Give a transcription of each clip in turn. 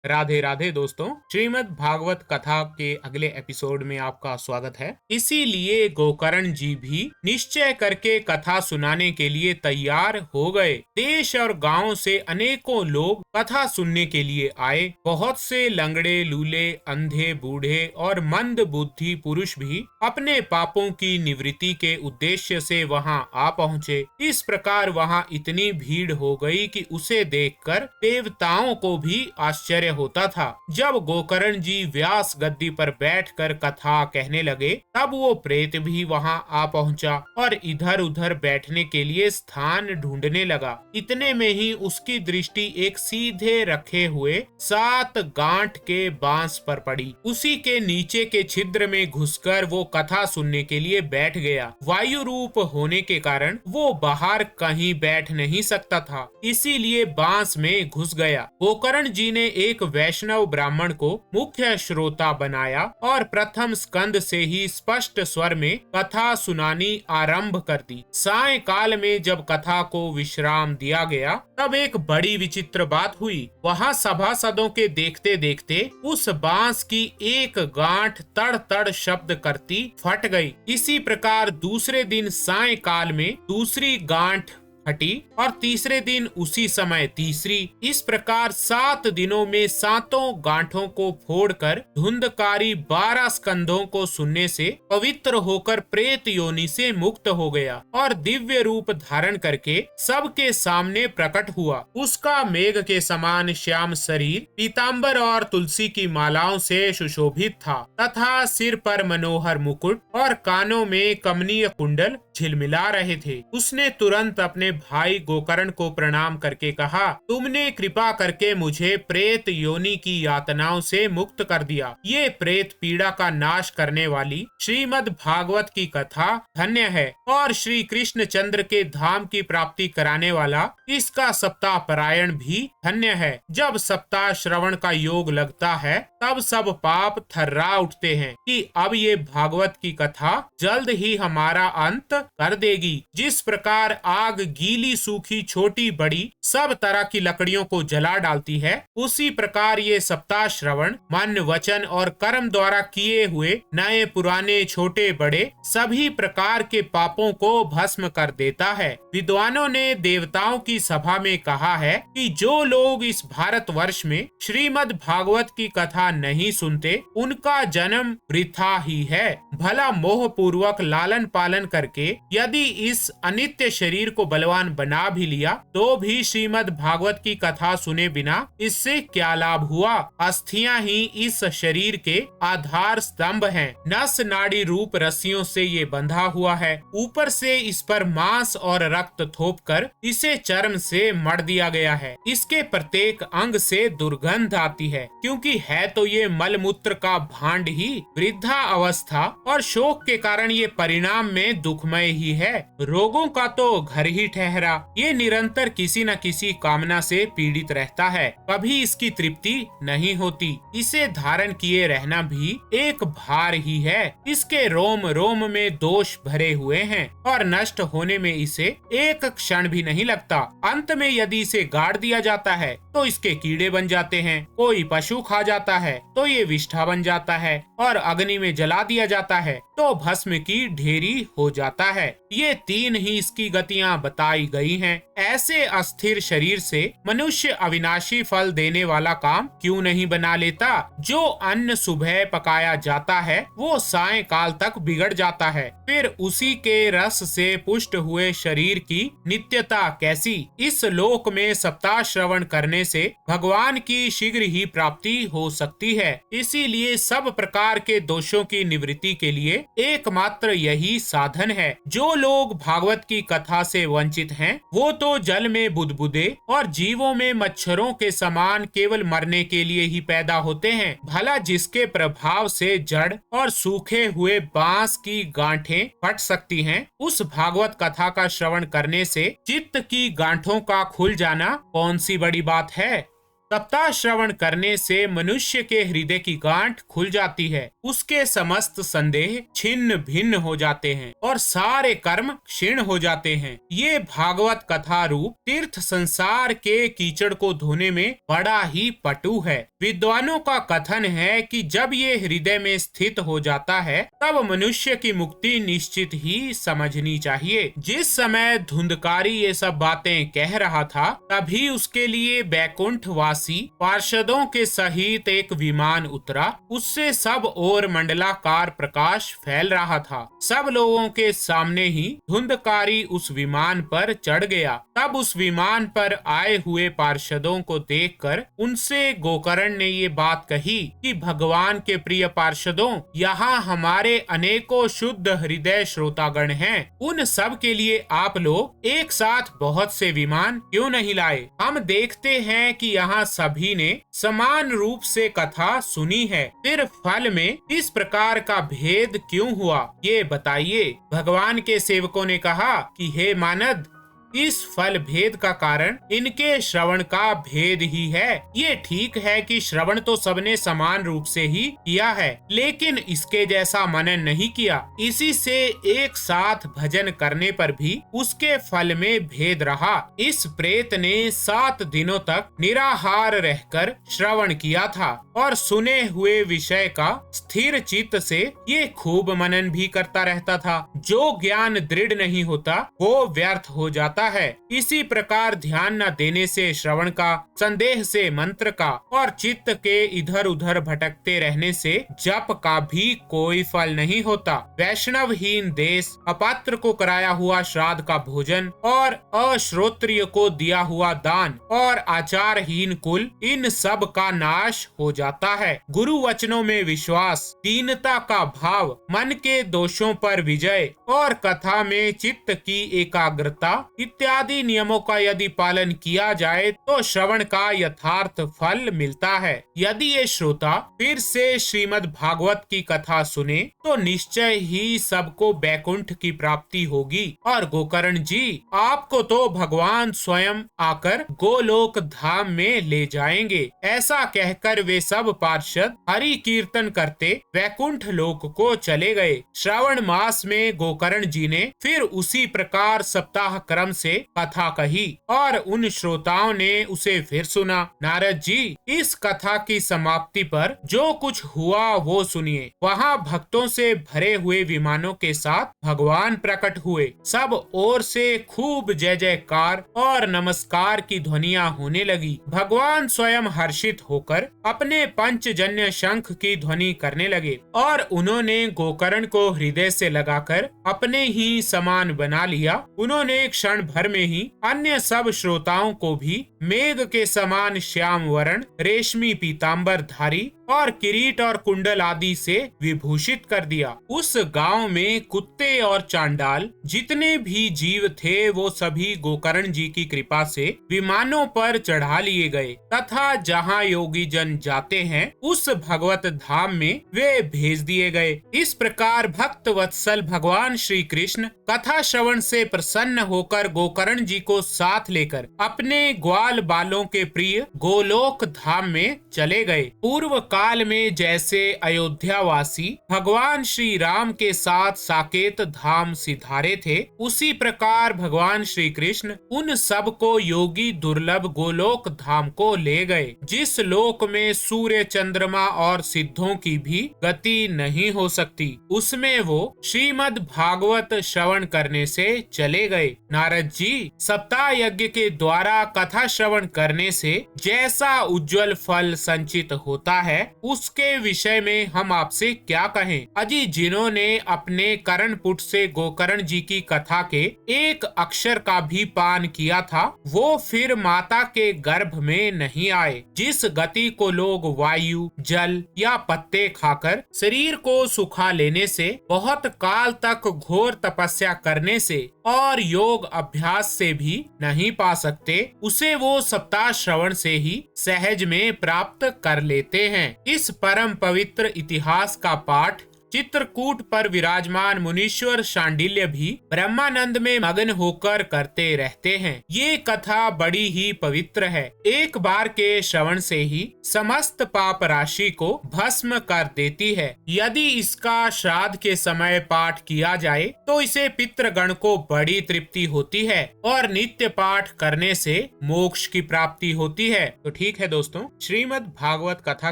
राधे राधे दोस्तों। श्रीमद् भागवत कथा के अगले एपिसोड में आपका स्वागत है। इसीलिए गोकर्ण जी भी निश्चय करके कथा सुनाने के लिए तैयार हो गए। देश और गांव से अनेकों लोग कथा सुनने के लिए आए। बहुत से लंगड़े लूले, अंधे, बूढ़े और मंद बुद्धि पुरुष भी अपने पापों की निवृत्ति के उद्देश्य से वहां आ पहुंचे। इस प्रकार वहां इतनी भीड़ हो गई कि उसे देखकर देवताओं को भी आश्चर्य होता था। जब गोकर्ण जी व्यास गद्दी पर बैठकर कथा कहने लगे, तब वो प्रेत भी वहां आ पहुंचा और इधर उधर बैठने के लिए स्थान ढूंढने लगा। इतने में ही उसकी दृष्टि एक सीधे रखे हुए 7 गांठ के बांस पर पड़ी। उसी के नीचे के छिद्र में घुसकर वो कथा सुनने के लिए बैठ गया। वायु रूप होने के कारण वो बाहर कहीं बैठ नहीं सकता था, इसीलिए बांस में घुस गया। गोकर्ण जी ने एक वैष्णव ब्राह्मण को मुख्य श्रोता बनाया और प्रथम स्कंद से ही स्पष्ट स्वर में कथा सुनानी आरंभ कर दी। सायंकाल में जब कथा को विश्राम दिया गया, तब एक बड़ी विचित्र बात हुई। वहां सभासदों के देखते देखते उस बांस की एक गांठ तड़ तड़ शब्द करती फट गई। इसी प्रकार दूसरे दिन सायंकाल में दूसरी गांठ फटी और तीसरे दिन उसी समय तीसरी। इस प्रकार 7 दिनों में 7 गांठों को फोड़कर धुंधकारी 12 स्कंधों को सुनने से पवित्र होकर प्रेत योनि से मुक्त हो गया और दिव्य रूप धारण करके सबके सामने प्रकट हुआ। उसका मेघ के समान श्याम शरीर पीतांबर और तुलसी की मालाओं से सुशोभित था तथा सिर पर मनोहर मुकुट और कानों में कमनीय कुंडल झिलमिला रहे थे। उसने तुरंत अपने भाई गोकर्ण को प्रणाम करके कहा, तुमने कृपा करके मुझे प्रेत योनि की यातनाओं से मुक्त कर दिया। ये प्रेत पीड़ा का नाश करने वाली श्रीमद् भागवत की कथा धन्य है और श्री कृष्ण चंद्र के धाम की प्राप्ति कराने वाला इसका सप्ताह परायण भी धन्य है। जब सप्ताह श्रवण का योग लगता है, तब सब पाप थर्रा उठते हैं कि अब ये भागवत की कथा जल्द ही हमारा अंत कर देगी। जिस प्रकार आग गीली सूखी छोटी बड़ी सब तरह की लकड़ियों को जला डालती है, उसी प्रकार ये सप्ताह श्रवण मन वचन और कर्म द्वारा किए हुए नए पुराने छोटे बड़े सभी प्रकार के पापों को भस्म कर देता है। विद्वानों ने देवताओं की सभा में कहा है कि जो लोग इस भारतवर्ष में श्रीमद् भागवत की कथा नहीं सुनते, उनका जन्म वृथा ही है। भला मोह पूर्वक लालन पालन करके यदि इस अनित्य शरीर को बलवान बना भी लिया, तो भी श्रीमद् भागवत की कथा सुने बिना इससे क्या लाभ हुआ। अस्थियां ही इस शरीर के आधार स्तंभ हैं। नस नाड़ी रूप रस्सियों से ये बंधा हुआ है। ऊपर से इस पर मांस और रक्त थोपकर इसे चर्म से मढ़ दिया गया है। इसके प्रत्येक अंग से दुर्गंध आती है, क्योंकि है तो ये मलमूत्र का भांड ही। वृद्धा अवस्था और शोक के कारण ये परिणाम में दुखमय ही है। रोगों का तो घर ही ठहरा। ये निरंतर किसी न किसी कामना से पीड़ित रहता है, कभी इसकी तृप्ति नहीं होती। इसे धारण किए रहना भी एक भार ही है। इसके रोम रोम में दोष भरे हुए हैं और नष्ट होने में इसे एक क्षण भी नहीं लगता। अंत में यदि इसे गाड़ दिया जाता है तो इसके कीड़े बन जाते हैं, कोई पशु खा जाता है तो ये विष्ठा बन जाता है और अग्नि में जला दिया जाता है तो भस्म की ढेरी हो जाता है। ये 3 ही इसकी गतियां बताई गई हैं। ऐसे अस्थिर शरीर से मनुष्य अविनाशी फल देने वाला काम क्यों नहीं बना लेता। जो अन्न सुबह पकाया जाता है वो सायंकाल तक बिगड़ जाता है, फिर उसी के रस से पुष्ट हुए शरीर की नित्यता कैसी। इस लोक में सप्ताह श्रवण करने से भगवान की शीघ्र ही प्राप्ति हो सकती है। इसीलिए सब प्रकार के दोषों की निवृत्ति के लिए एकमात्र यही साधन है। जो लोग भागवत की कथा से वंचित हैं, वो तो जल में बुदबुदे और जीवों में मच्छरों के समान केवल मरने के लिए ही पैदा होते हैं। भला जिसके प्रभाव से जड़ और सूखे हुए बांस की गांठें फट सकती हैं, उस भागवत कथा का श्रवण करने से चित्त की गांठों का खुल जाना कौन सी बड़ी बात है। सप्ताह श्रवण करने से मनुष्य के हृदय की गांठ खुल जाती है, उसके समस्त संदेह छिन्न भिन्न हो जाते हैं और सारे कर्म क्षीण हो जाते हैं। ये भागवत कथा रूप तीर्थ संसार के कीचड़ को धोने में बड़ा ही पटु है। विद्वानों का कथन है कि जब ये हृदय में स्थित हो जाता है तब मनुष्य की मुक्ति निश्चित ही समझनी चाहिए। जिस समय धुंधकारी ये सब बातें कह रहा था तभी उसके लिए बैकुंठ पार्षदों के सहित एक विमान उतरा। उससे सब ओर मंडलाकार प्रकाश फैल रहा था। सब लोगों के सामने ही धुंधकारी उस विमान पर चढ़ गया। तब उस विमान पर आए हुए पार्षदों को देखकर उनसे गोकर्ण ने ये बात कही कि भगवान के प्रिय पार्षदों, यहाँ हमारे अनेकों शुद्ध हृदय श्रोतागण हैं। उन सब के लिए आप लोग एक साथ बहुत से विमान क्यों नहीं लाए? हम देखते हैं कि यहाँ सभी ने समान रूप से कथा सुनी है, फिर फल में इस प्रकार का भेद क्यों हुआ, ये बताइए। भगवान के सेवकों ने कहा कि हे मानद, इस फल भेद का कारण इनके श्रवण का भेद ही है। ये ठीक है कि श्रवण तो सबने समान रूप से ही किया है, लेकिन इसके जैसा मनन नहीं किया। इसी से एक साथ भजन करने पर भी उसके फल में भेद रहा। इस प्रेत ने 7 दिनों तक निराहार रहकर श्रवण किया था और सुने हुए विषय का स्थिर चित्त से ये खूब मनन भी करता रहता था। जो ज्ञान दृढ़ नहीं होता वो व्यर्थ हो जाता है। इसी प्रकार ध्यान न देने से श्रवण का, संदेह से मंत्र का और चित्त के इधर उधर भटकते रहने से जप का भी कोई फल नहीं होता। वैष्णवहीन देश, अपात्र को कराया हुआ श्राद्ध का भोजन और अश्रोत्रिय को दिया हुआ दान और आचारहीन कुल, इन सब का नाश हो जाता है। गुरु वचनों में विश्वास, दीनता का भाव, मन के दोषों पर विजय और कथा में चित्त की एकाग्रता इत्यादि नियमों का यदि पालन किया जाए तो श्रवण का यथार्थ फल मिलता है। यदि ये श्रोता फिर से श्रीमद् भागवत की कथा सुने तो निश्चय ही सबको बैकुंठ की प्राप्ति होगी। और गोकर्ण जी, आपको तो भगवान स्वयं आकर गोलोक धाम में ले जाएंगे। ऐसा कहकर वे सब पार्षद हरि कीर्तन करते वैकुंठ लोक को चले गए। श्रावण मास में गोकर्ण जी ने फिर उसी प्रकार सप्ताह क्रम से कथा कही और उन श्रोताओं ने उसे फिर सुना। नारद जी, इस कथा की समाप्ति पर जो कुछ हुआ वो सुनिए। वहाँ भक्तों से भरे हुए विमानों के साथ भगवान प्रकट हुए। सब ओर से खूब जय जयकार और नमस्कार की ध्वनियां होने लगी। भगवान स्वयं हर्षित होकर अपने पंचजन्य शंख की ध्वनि करने लगे और उन्होंने गोकर्ण को हृदय से लगाकर अपने ही समान बना लिया। उन्होंने क्षण भर में ही अन्य सब श्रोताओं को भी मेघ के समान श्याम वर्ण, रेशमी पीताम्बर धारी और किरीट और कुंडल आदि से विभूषित कर दिया। उस गांव में कुत्ते और चांडाल जितने भी जीव थे वो सभी गोकर्ण जी की कृपा से विमानों पर चढ़ा लिए गए तथा जहां योगी जन जाते हैं उस भगवत धाम में वे भेज दिए गए। इस प्रकार भक्त वत्सल भगवान श्री कृष्ण कथा श्रवण से प्रसन्न होकर गोकर्ण जी को साथ लेकर अपने ग्वाल बालों के प्रिय गोलोक धाम में चले गए। पूर्व काल में जैसे अयोध्यावासी भगवान श्री राम के साथ साकेत धाम सिधारे थे, उसी प्रकार भगवान श्री कृष्ण उन सब को योगी दुर्लभ गोलोक धाम को ले गए, जिस लोक में सूर्य, चंद्रमा और सिद्धों की भी गति नहीं हो सकती। उसमें वो श्रीमद् भागवत श्रवण करने से चले गए। नारद जी, सप्ताह यज्ञ के द्वारा कथा श्रवण करने से जैसा उज्जवल फल संचित होता है उसके विषय में हम आपसे क्या कहें। अजी, जिन्होंने अपने कर्णपुट से गोकर्ण जी की कथा के एक अक्षर का भी पान किया था वो फिर माता के गर्भ में नहीं आए। जिस गति को लोग वायु, जल या पत्ते खाकर शरीर को सुखा लेने से, बहुत काल तक घोर तपस्या करने से और योग अभ्यास से भी नहीं पा सकते, उसे वो सप्ताह श्रवण से ही सहज में प्राप्त कर लेते हैं। इस परम पवित्र इतिहास का पाठ चित्रकूट पर विराजमान मुनीश्वर शांडिल्य भी ब्रह्मानंद में मगन होकर करते रहते हैं। ये कथा बड़ी ही पवित्र है। एक बार के श्रवण से ही समस्त पाप राशि को भस्म कर देती है। यदि इसका श्राद्ध के समय पाठ किया जाए तो इसे पितृगण को बड़ी तृप्ति होती है और नित्य पाठ करने से मोक्ष की प्राप्ति होती है। तो ठीक है दोस्तों, श्रीमद् भागवत कथा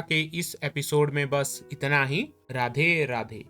के इस एपिसोड में बस इतना ही। राधे राधे।